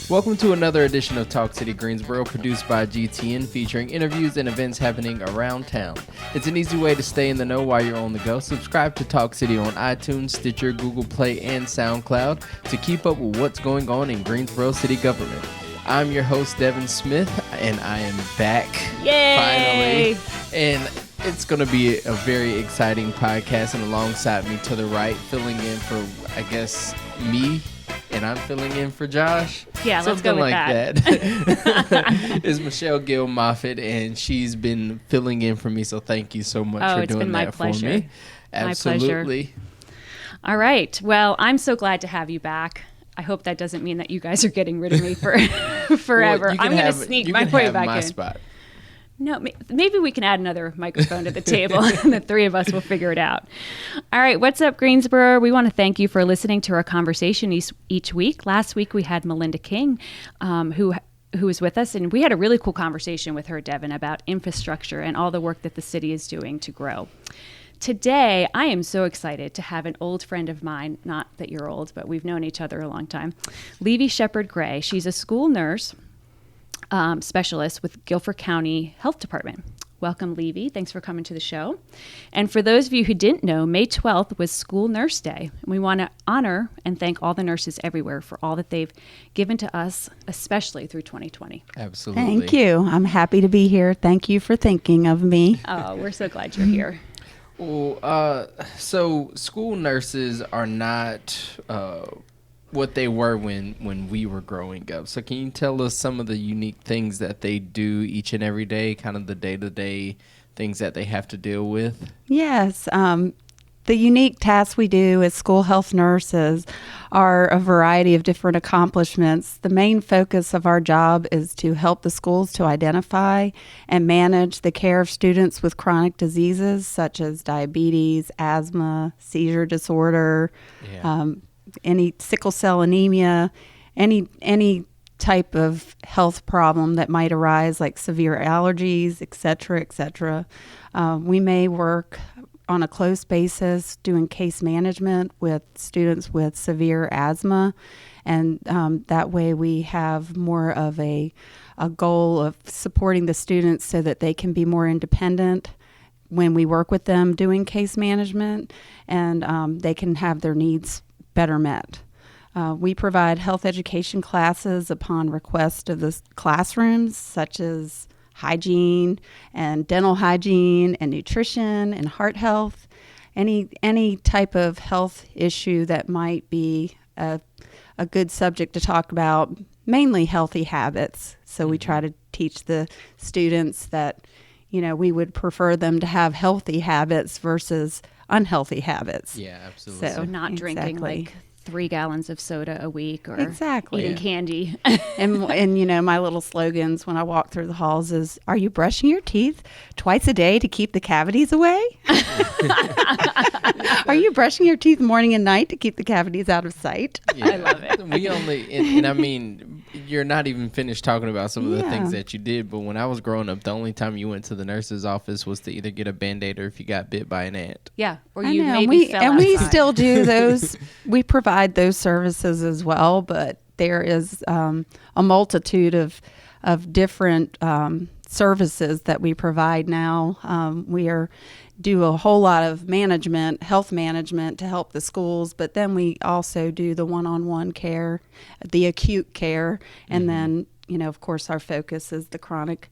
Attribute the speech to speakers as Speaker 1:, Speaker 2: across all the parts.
Speaker 1: Welcome to another edition of Talk City Greensboro, produced by GTN, featuring interviews and events happening around town. It's an easy way to stay in the know while you're on the go. Subscribe to Talk City on iTunes, Stitcher, Google Play, and SoundCloud to keep up with what's going on in Greensboro City government. I'm your host, Devin Smith, and I am back.
Speaker 2: Yay!
Speaker 1: Finally. And it's going to be a very exciting podcast, and alongside me to the right, filling in for, I guess, me, and I'm filling in for Josh.
Speaker 2: Yeah, let's go with
Speaker 1: like
Speaker 2: that.
Speaker 1: Is Michelle Gill Moffitt, and she's been filling in for me, so thank you so much for doing that for me. Absolutely.
Speaker 2: My pleasure. All right. Well, I'm so glad to have you back. I hope that doesn't mean that you guys are getting rid of me for forever.
Speaker 1: Well,
Speaker 2: I'm going to sneak my way back in.
Speaker 1: Spot.
Speaker 2: No, maybe we can add another microphone to the table and the three of us will figure it out. All right. What's up, Greensboro? We want to thank you for listening to our conversation each week. Last week, we had Melinda King, who was with us, and we had a really cool conversation with her, Devin, about infrastructure and all the work that the city is doing to grow. Today, I am so excited to have an old friend of mine, not that you're old, but we've known each other a long time, Levy Shepard-Gray. She's a school nurse specialist with Guilford County Health Department. Welcome, Levy. Thanks for coming to the show. And for those of you who didn't know, May 12th was School Nurse Day. We want to honor and thank all the nurses everywhere for all that they've given to us, especially through 2020.
Speaker 1: Absolutely.
Speaker 3: Thank you. I'm happy to be here. Thank you for thinking of me.
Speaker 2: Oh, we're so glad you're here.
Speaker 1: Well, so school nurses are not what they were when we were growing up. So can you tell us some of the unique things that they do each and every day, kind of the day-to-day things that they have to deal with?
Speaker 3: Yes. The unique tasks we do as school health nurses are a variety of different accomplishments. The main focus of our job is to help the schools to identify and manage the care of students with chronic diseases such as diabetes, asthma, seizure disorder, any sickle cell anemia, any type of health problem that might arise, like severe allergies, et cetera, et cetera. We may work on a close basis doing case management with students with severe asthma, and that way we have more of a goal of supporting the students so that they can be more independent when we work with them doing case management, and they can have their needs better met. We provide health education classes upon request of the classrooms, such as hygiene and dental hygiene and nutrition and heart health, any type of health issue that might be a good subject to talk about, mainly healthy habits. So we try to teach the students that, we would prefer them to have healthy habits versus unhealthy habits.
Speaker 1: Yeah, absolutely.
Speaker 2: So not drinking like 3 gallons of soda a week or eating candy.
Speaker 3: And my little slogans when I walk through the halls is, are you brushing your teeth twice a day to keep the cavities away? Are you brushing your teeth morning and night to keep the cavities out of sight?
Speaker 1: Yeah. I love it. We only, and I mean, you're not even finished talking about some of the things that you did, but when I was growing up, the only time you went to the nurse's office was to either get a Band-Aid or if you got bit by an ant.
Speaker 2: Yeah, or
Speaker 3: I
Speaker 2: you
Speaker 3: know.
Speaker 2: maybe fell outside.
Speaker 3: We still do those. We provide those services as well, but there is a multitude of different services that we provide now. We do a whole lot of management, health management to help the schools, but then we also do the one-on-one care, the acute care, and then, of course, our focus is the chronic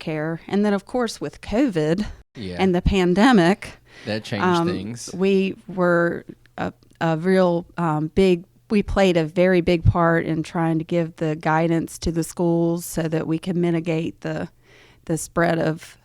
Speaker 3: care. And then, of course, with COVID and the pandemic,
Speaker 1: that changed things.
Speaker 3: We were a real we played a very big part in trying to give the guidance to the schools so that we can mitigate the spread of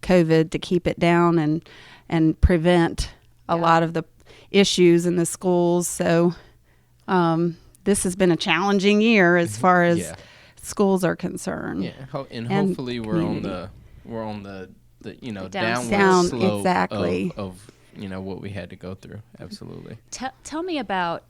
Speaker 3: COVID, to keep it down and prevent a lot of the issues in the schools. So this has been a challenging year as far as schools are concerned.
Speaker 1: Yeah, and hopefully we're on the downward slope of what we had to go through. Absolutely.
Speaker 2: Tell me about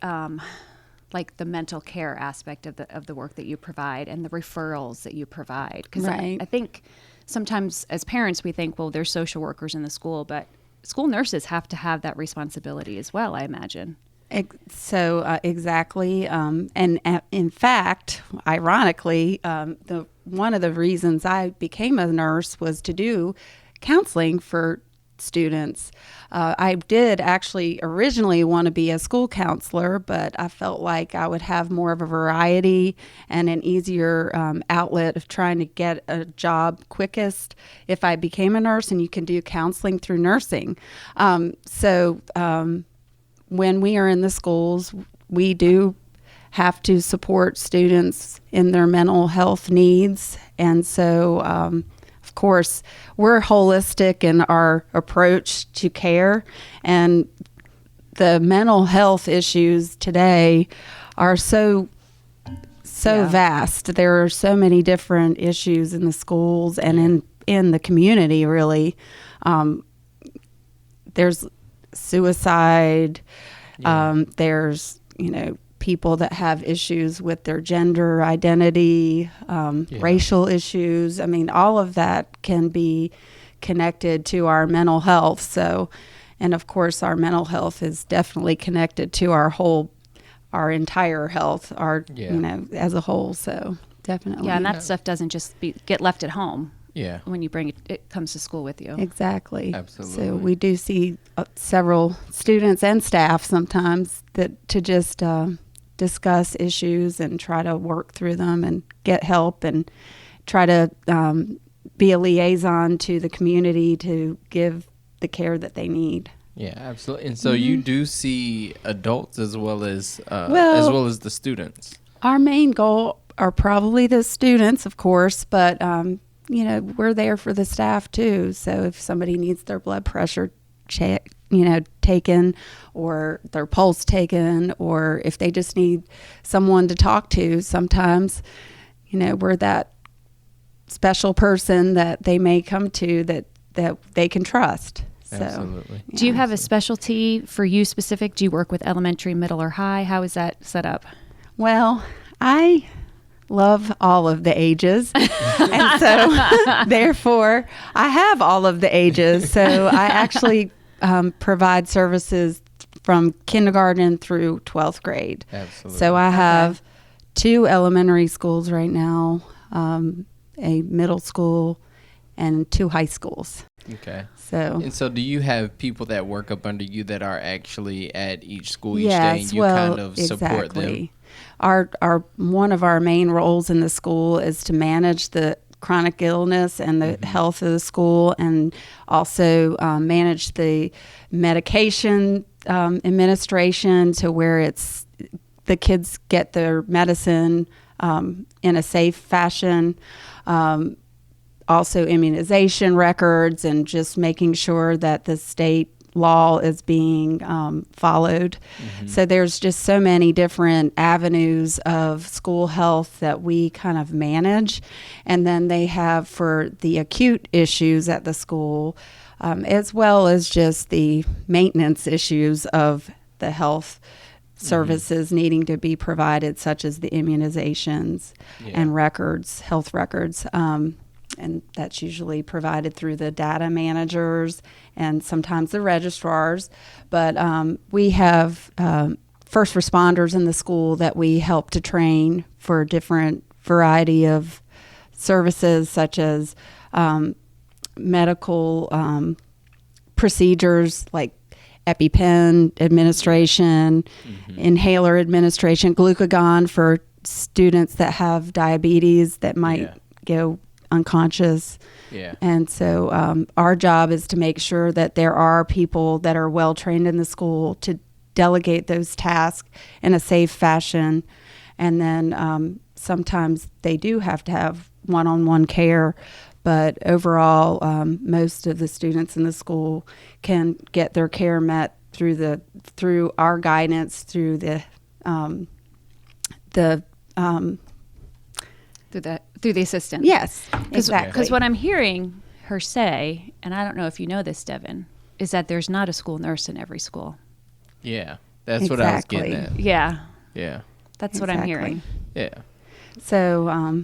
Speaker 2: like the mental care aspect of the work that you provide and the referrals that you provide. Because I think sometimes as parents we think, well, there's social workers in the school, but school nurses have to have that responsibility as well, I imagine.
Speaker 3: Exactly, and in fact, ironically, the one of the reasons I became a nurse was to do counseling for students. I did actually originally want to be a school counselor, but I felt like I would have more of a variety and an easier outlet of trying to get a job quickest if I became a nurse, and you can do counseling through nursing. When we are in the schools, we do have to support students in their mental health needs. And so, of course, we're holistic in our approach to care. And the mental health issues today are so vast. There are so many different issues in the schools and in the community, really. There's suicide. There's, people that have issues with their gender identity, racial issues. I mean, all of that can be connected to our mental health. So, and of course, our mental health is definitely connected to our entire health, as a whole. So definitely.
Speaker 2: Yeah, and that stuff doesn't just get left at home.
Speaker 1: Yeah.
Speaker 2: When you bring it comes to school with you.
Speaker 3: Exactly.
Speaker 1: Absolutely.
Speaker 3: So we do see several students and staff sometimes to just discuss issues and try to work through them and get help and try to be a liaison to the community to give the care that they need.
Speaker 1: Yeah, absolutely. And so you do see adults as well as the students.
Speaker 3: Our main goal are probably the students, of course, but we're there for the staff too. So if somebody needs their blood pressure taken, or their pulse taken, or if they just need someone to talk to, sometimes, we're that special person that they may come to that they can trust. So,
Speaker 1: absolutely.
Speaker 3: Yeah.
Speaker 2: Do you have a specialty for you specific? Do you work with elementary, middle, or high? How is that set up?
Speaker 3: Well, I love all of the ages. And so therefore I have all of the ages. So I actually provide services from kindergarten through 12th grade.
Speaker 1: Absolutely.
Speaker 3: So I have 2 elementary schools right now, a middle school, and 2 high schools.
Speaker 1: Okay.
Speaker 3: So
Speaker 1: do you have people that work up under you that are actually at each school each day,
Speaker 3: yes,
Speaker 1: and you
Speaker 3: well,
Speaker 1: kind of support them?
Speaker 3: Our one of our main roles in the school is to manage the chronic illness and the health of the school, and also manage the medication administration to where the kids get their medicine in a safe fashion. Also immunization records, and just making sure that the state law is being followed. So there's just so many different avenues of school health that we kind of manage. And then they have for the acute issues at the school, as well as just the maintenance issues of the health services needing to be provided, such as the immunizations and records, health records. And that's usually provided through the data managers and sometimes the registrars. But we have first responders in the school that we help to train for a different variety of services, such as medical procedures like EpiPen administration, inhaler administration, glucagon for students that have diabetes that might go unconscious. And so our job is to make sure that there are people that are well trained in the school to delegate those tasks in a safe fashion. And then sometimes they do have to have one-on-one care, but overall most of the students in the school can get their care met through our guidance, through the
Speaker 2: through the assistant.
Speaker 3: Yes, exactly.
Speaker 2: Because what I'm hearing her say, and I don't know if you know this, Devin, is that there's not a school nurse in every school.
Speaker 1: Yeah, that's what I was getting at.
Speaker 2: Yeah.
Speaker 1: Yeah.
Speaker 2: That's what I'm hearing.
Speaker 1: Yeah.
Speaker 3: So,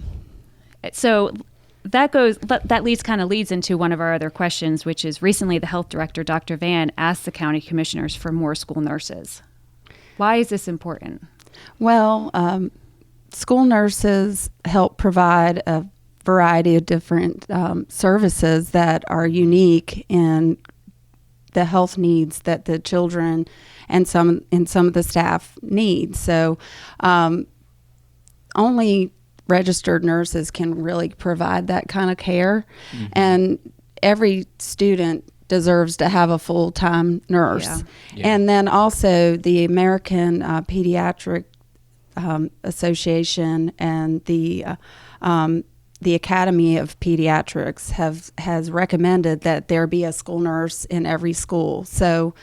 Speaker 2: that leads into one of our other questions, which is recently the health director, Dr. Van, asked the county commissioners for more school nurses. Why is this important?
Speaker 3: Well, school nurses help provide a variety of different services that are unique in the health needs that the children and some of the staff need. So only registered nurses can really provide that kind of care. Mm-hmm. And every student deserves to have a full-time nurse. Yeah. Yeah. And then also the American Pediatric Association and the Academy of Pediatrics has recommended that there be a school nurse in every school. So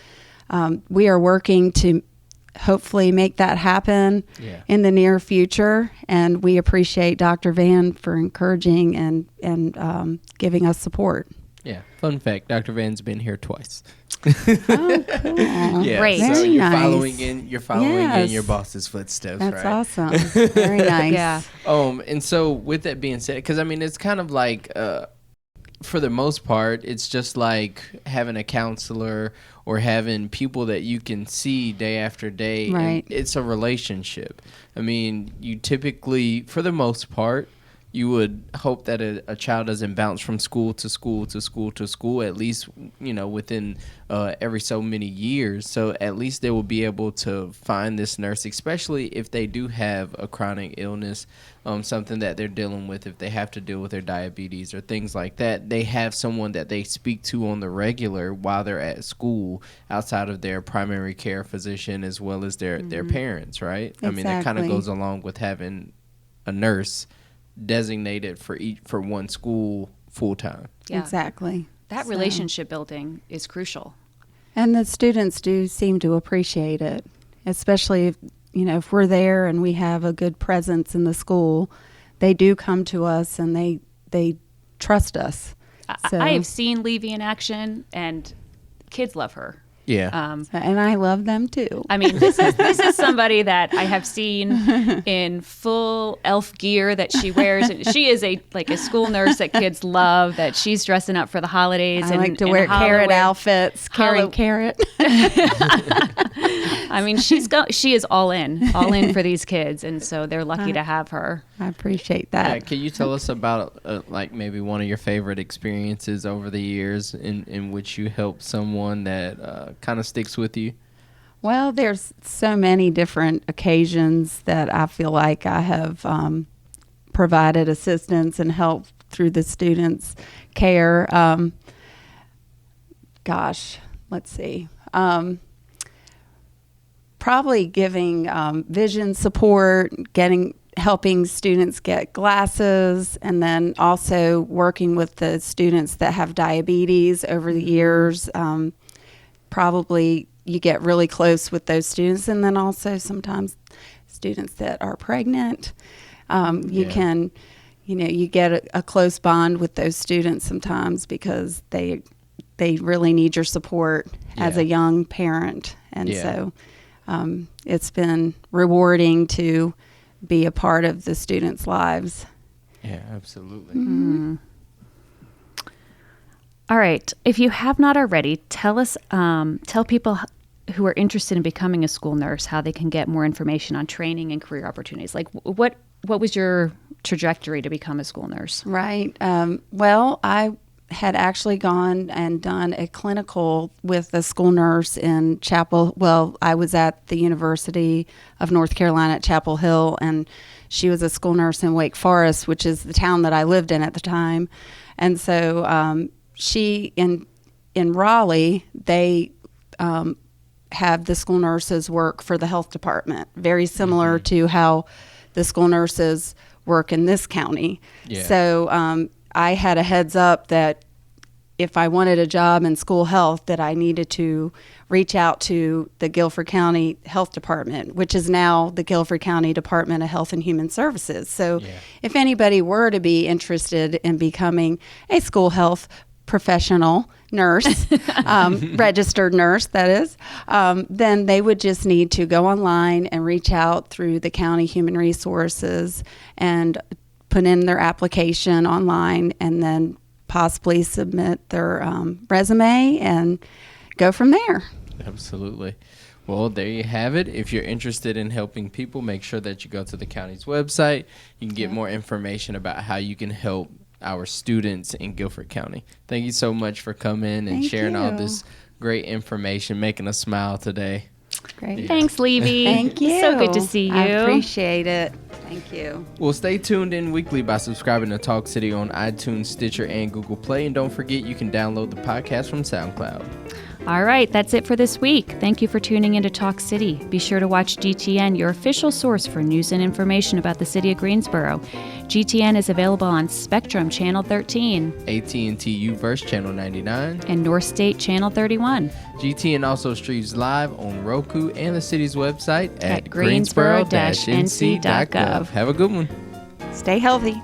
Speaker 3: we are working to hopefully make that happen in the near future, and we appreciate Dr. Van for encouraging and giving us support.
Speaker 1: Yeah. Fun fact: Dr. Van's been here twice.
Speaker 3: Oh, cool!
Speaker 1: Yeah,
Speaker 2: great.
Speaker 1: So
Speaker 3: Very
Speaker 1: you're
Speaker 3: nice.
Speaker 1: You're following in your boss's footsteps.
Speaker 3: That's
Speaker 1: right?
Speaker 3: awesome. Very nice.
Speaker 2: Yeah.
Speaker 1: And so with that being said, because I mean, it's kind of like, for the most part, it's just like having a counselor or having people that you can see day after day.
Speaker 3: Right.
Speaker 1: And it's a relationship. I mean, you typically, for the most part, you would hope that a child doesn't bounce from school to school to school to school, at least, within every so many years. So at least they will be able to find this nurse, especially if they do have a chronic illness, something that they're dealing with, if they have to deal with their diabetes or things like that. They have someone that they speak to on the regular while they're at school, outside of their primary care physician as well as their parents, right? Exactly. I mean, that kind of goes along with having a nurse designated for one school full time.
Speaker 2: Yeah.
Speaker 3: Exactly.
Speaker 2: That relationship building is crucial.
Speaker 3: And the students do seem to appreciate it, especially if we're there and we have a good presence in the school. They do come to us and they trust us.
Speaker 2: I have seen Levy in action, and kids love her.
Speaker 1: Yeah.
Speaker 3: And I love them too.
Speaker 2: I mean, this is somebody that I have seen in full elf gear that she wears. She is a school nurse that kids love, that she's dressing up for the holidays.
Speaker 3: I like to wear carrot outfits, carrying carrot.
Speaker 2: I mean, she is all in for these kids, and so they're lucky to have her.
Speaker 3: I appreciate that.
Speaker 1: Yeah, can you tell us about maybe one of your favorite experiences over the years in which you helped someone that kind of sticks with you?
Speaker 3: Well, there's so many different occasions that I feel like I have provided assistance and help through the students' care. Let's see. Probably giving vision support, helping students get glasses, and then also working with the students that have diabetes over the years. Probably you get really close with those students, and then also sometimes students that are pregnant. You get a close bond with those students sometimes because they really need your support as a young parent. And so it's been rewarding to be a part of the students' lives.
Speaker 1: Yeah, absolutely.
Speaker 2: Mm-hmm. All right. If you have not already, tell people who are interested in becoming a school nurse how they can get more information on training and career opportunities. Like, what was your trajectory to become a school nurse?
Speaker 3: Right. Well, I had actually gone and done a clinical with a school nurse in Chapel. Well, I was at the University of North Carolina at Chapel Hill, and she was a school nurse in Wake Forest, which is the town that I lived in at the time. And so she in Raleigh, they have the school nurses work for the health department, very similar to how the school nurses work in this county. Yeah. So I had a heads up that if I wanted a job in school health, that I needed to reach out to the Guilford County Health Department, which is now the Guilford County Department of Health and Human Services. So if anybody were to be interested in becoming a school health professional nurse, registered nurse, that is, then they would just need to go online and reach out through the county human resources and put in their application online, and then possibly submit their resume and go from there.
Speaker 1: Absolutely. Well, there you have it. If you're interested in helping people, make sure that you go to the county's website. You can get more information about how you can help our students in Guilford County. Thank you so much for coming and sharing all this great information, making us smile today.
Speaker 3: Great.
Speaker 1: Yeah.
Speaker 2: Thanks, Levy.
Speaker 3: Thank you.
Speaker 2: So good to see you.
Speaker 3: I appreciate it. Thank you.
Speaker 1: Well, stay tuned in weekly by subscribing to Talk City on iTunes, Stitcher, and Google Play. And don't forget, you can download the podcast from SoundCloud.
Speaker 2: All right, that's it for this week. Thank you for tuning in to Talk City. Be sure to watch GTN, your official source for news and information about the city of Greensboro. GTN is available on Spectrum Channel 13,
Speaker 1: AT&T Uverse Channel 99,
Speaker 2: and North State Channel 31.
Speaker 1: GTN also streams live on Roku and the city's website
Speaker 2: At
Speaker 1: at greensboro-nc.gov.
Speaker 2: greensboro-nc.gov.
Speaker 1: Have a good one.
Speaker 3: Stay healthy.